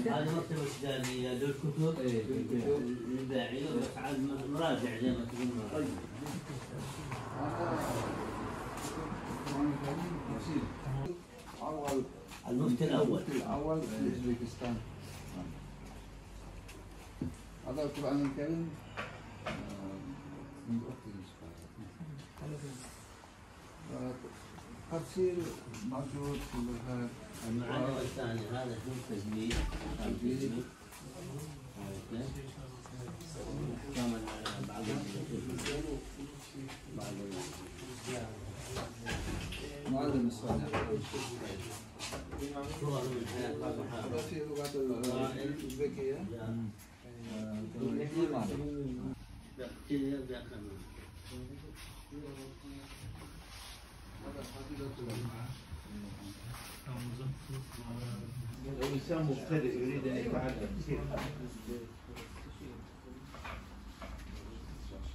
هذه مكتبة إدارية للكتب الإبداعية ويفعل مراجع زي ما تقول. المفتي الأول في أوزبكستان. هذا القرآن الكريم من تفسير موجود في اللغة. المعلم الثاني هذا شو تجميل كمان بعض معلم الصالح صور من حياة الصحابة في اللغة الأوزبكية. لو إنسان مبتدئ يريد أن يتعلم كيف؟